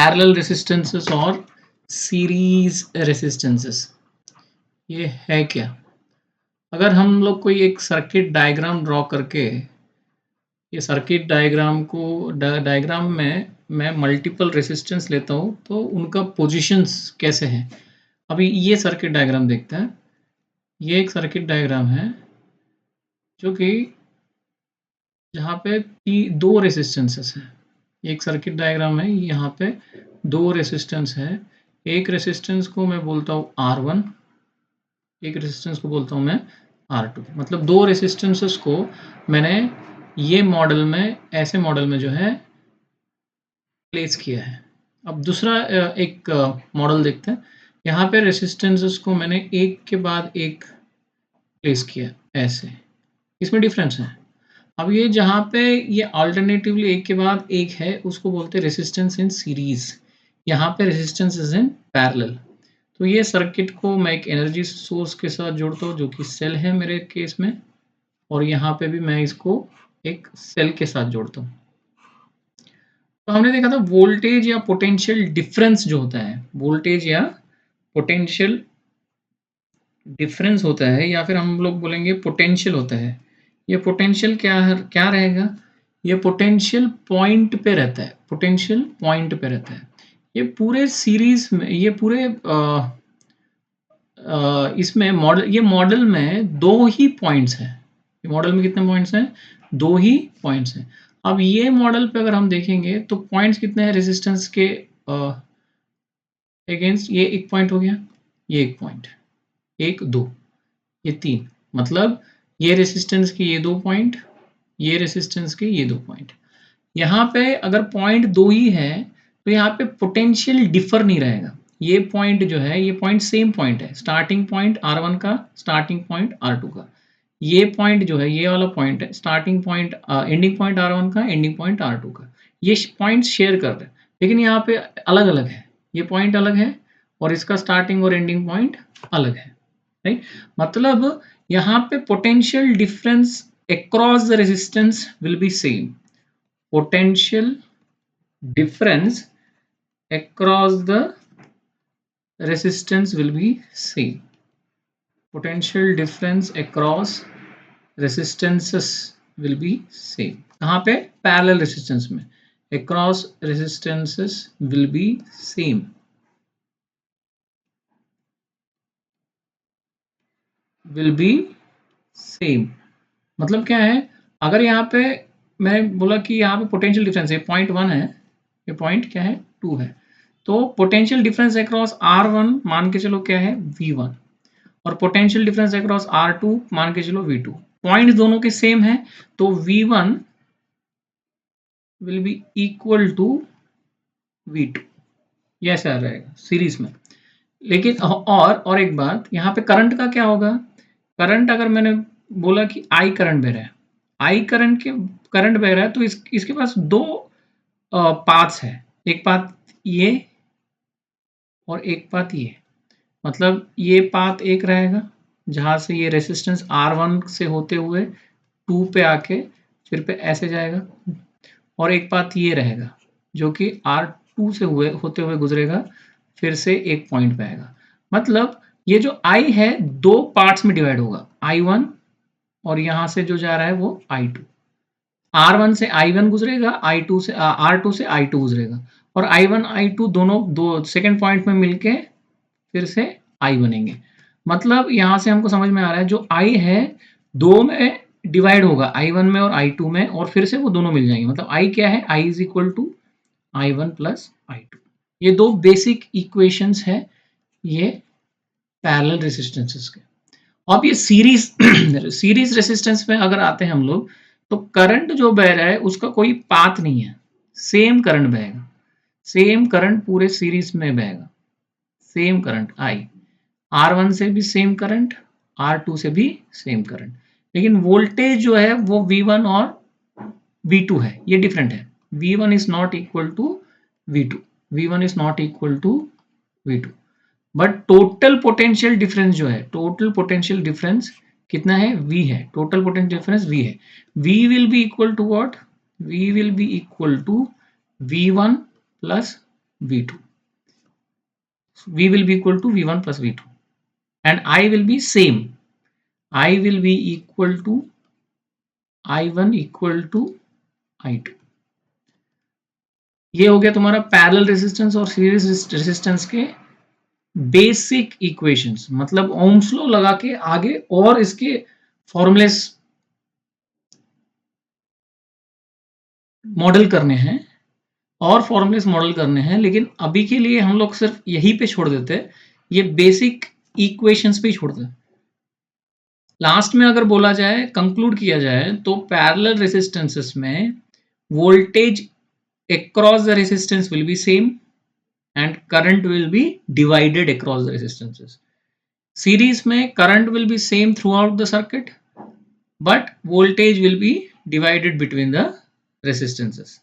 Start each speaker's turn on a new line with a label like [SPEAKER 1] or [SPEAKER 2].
[SPEAKER 1] Parallel resistances और series resistances, ये है क्या? अगर हम लोग कोई एक सर्किट डायग्राम ड्रॉ करके, ये सर्किट डायग्राम को डायग्राम में मैं मल्टीपल रेसिस्टेंस लेता हूँ तो उनका पोजीशंस कैसे हैं। अभी ये सर्किट डायग्राम देखते हैं। ये एक सर्किट डायग्राम है जो कि जहाँ पे दो रेसिस्टेंसेस हैं। एक सर्किट डायग्राम है, यहाँ पे दो रेसिस्टेंस है। एक रेसिस्टेंस को मैं बोलता हूँ R1, एक रेसिस्टेंस को बोलता हूँ मैं R2। मतलब दो रेसिस्टेंसेस को मैंने ये मॉडल में, ऐसे मॉडल में जो है प्लेस किया है। अब दूसरा एक मॉडल देखते हैं। यहाँ पे रेसिस्टेंसेस को मैंने एक के बाद एक प्लेस किया ऐसे, इसमें डिफरेंस है। अब ये जहाँ पे ये अल्टरनेटिवली एक के बाद एक है, उसको बोलते हैं रेसिस्टेंस इन सीरीज। यहाँ पे रेसिस्टेंस इज इन पैरेलल। तो ये सर्किट को मैं एक एनर्जी सोर्स के साथ जोड़ता हूँ जो कि सेल है मेरे केस में, और यहाँ पे भी मैं इसको एक सेल के साथ जोड़ता हूँ। तो हमने देखा था वोल्टेज या पोटेंशियल डिफरेंस जो होता है, वोल्टेज या पोटेंशियल डिफरेंस होता है, या फिर हम लोग बोलेंगे पोटेंशियल होता है। ये पोटेंशियल क्या रहेगा? ये पोटेंशियल पॉइंट पे रहता है, पोटेंशियल पॉइंट पे रहता है। ये पूरे सीरीज में, ये पूरे इसमें मॉडल में दो ही पॉइंट्स हैं। ये मॉडल में कितने पॉइंट्स हैं? दो ही पॉइंट्स हैं। अब ये मॉडल पे अगर हम देखेंगे तो पॉइंट्स कितने हैं रेजिस्टेंस के अगेंस्ट? ये एक पॉइंट हो गया, ये एक पॉइंट, एक दो, ये तीन। मतलब ये रेजिस्टेंस के ये दो पॉइंट, ये रेजिस्टेंस के ये दो पॉइंट। यहाँ पे अगर पॉइंट दो ही है तो यहाँ पे पोटेंशियल डिफर नहीं रहेगा। ये पॉइंट जो है, ये पॉइंट सेम पॉइंट है, स्टार्टिंग पॉइंट R1 का, स्टार्टिंग पॉइंट R2 का। ये पॉइंट जो है, ये वाला पॉइंट है, starting point ending point R1 का, एंडिंग पॉइंट R2 का। ये पॉइंट शेयर कर रहे हैं, लेकिन यहाँ पे अलग अलग है। ये पॉइंट अलग है और इसका स्टार्टिंग और एंडिंग पॉइंट अलग है, राइट? मतलब यहाँ पे potential difference across the resistance will be same. Potential difference across the resistance will be same. Potential difference across resistances will be same. कहाँ पे? Parallel resistance में across resistances will be same. Will be same. मतलब क्या है? अगर यहाँ पे मैंने बोला कि यहाँ पे पोटेंशियल डिफरेंस है, पॉइंट 1 है, ये पॉइंट क्या है? 2 है। तो पोटेंशियल डिफरेंस अक्रॉस R1 मान के चलो क्या है? V1, और पोटेंशियल डिफरेंस अक्रॉस R2 मान के चलो V2। पॉइंट दोनों के सेम है तो V1 will be equal to V2, ये ऐसा रहेगा सीरीज में। लेकिन और एक बात, यहाँ पे करंट का क्या होगा? करंट अगर मैंने बोला कि I करंट बह रहा है, I करंट बह रहा है तो इसके पास दो पाथ्स है, एक पाथ ये और एक पाथ ये। मतलब ये पाथ एक रहेगा जहाँ से ये रेसिस्टेंस R1 से होते हुए 2 पे आके फिर पे ऐसे जाएगा, और एक पाथ ये रहेगा जो कि R2 से होते हुए गुजरेगा, फिर से एक पॉइंट पे आएगा। मतलब ये जो I है दो पार्ट्स में डिवाइड होगा, I1 और यहाँ से जो जा रहा है वो I2। R1 से I1 गुजरेगा, R2 से I2 गुजरेगा, और I1 I2 दोनों दो सेकेंड पॉइंट में मिलके फिर से I बनेंगे। मतलब यहाँ से हमको समझ में आ रहा है जो I है दो में डिवाइड होगा, I1 में और I2 में, और फिर से वो दोनों मिल जाएंगे। मतलब I क्या है? I is equal to I1 plus I2। ये दो बेसिक इक्वेशंस है ये पैरेलल रेसिस्टेंसेस के। अब ये सीरीज रेसिस्टेंस में अगर आते हैं हम लोग, तो करंट जो बह रहा है उसका कोई पाथ नहीं है, सेम करंट बहेगा, सेम करंट पूरे सीरीज में बहेगा, सेम करंट आई। R1 से भी सेम करंट, R2 से भी सेम करंट, लेकिन वोल्टेज जो है वो V1 और V2 है, ये डिफरेंट है। V1 is not equal to V2, V1 is not equal to V2, but total potential difference जो है, टोटल पोटेंशियल डिफरेंस कितना है? V है, टोटल पोटेंशियल डिफरेंस V है। V will be equal to what? V will be equal to V1 plus V2. V will be equal to V1 plus V2 and I will be same. I will be equal to I1 equal to I2. ये हो गया तुम्हारा parallel resistance और series resistance के basic equations, मतलब Ohm's law लगा के आगे और इसके फॉर्मूलेस मॉडल करने हैं लेकिन अभी के लिए हम लोग सिर्फ यहीं पे छोड़ देते हैं, ये बेसिक इक्वेशंस पे ही छोड़ देते हैं। लास्ट में अगर बोला जाए, कंक्लूड किया जाए, तो पैरेलल रेजिस्टेंसेस में voltage across the resistance will be same and current will be divided across the resistances. Series में current will be same throughout the circuit but voltage will be divided between the resistances.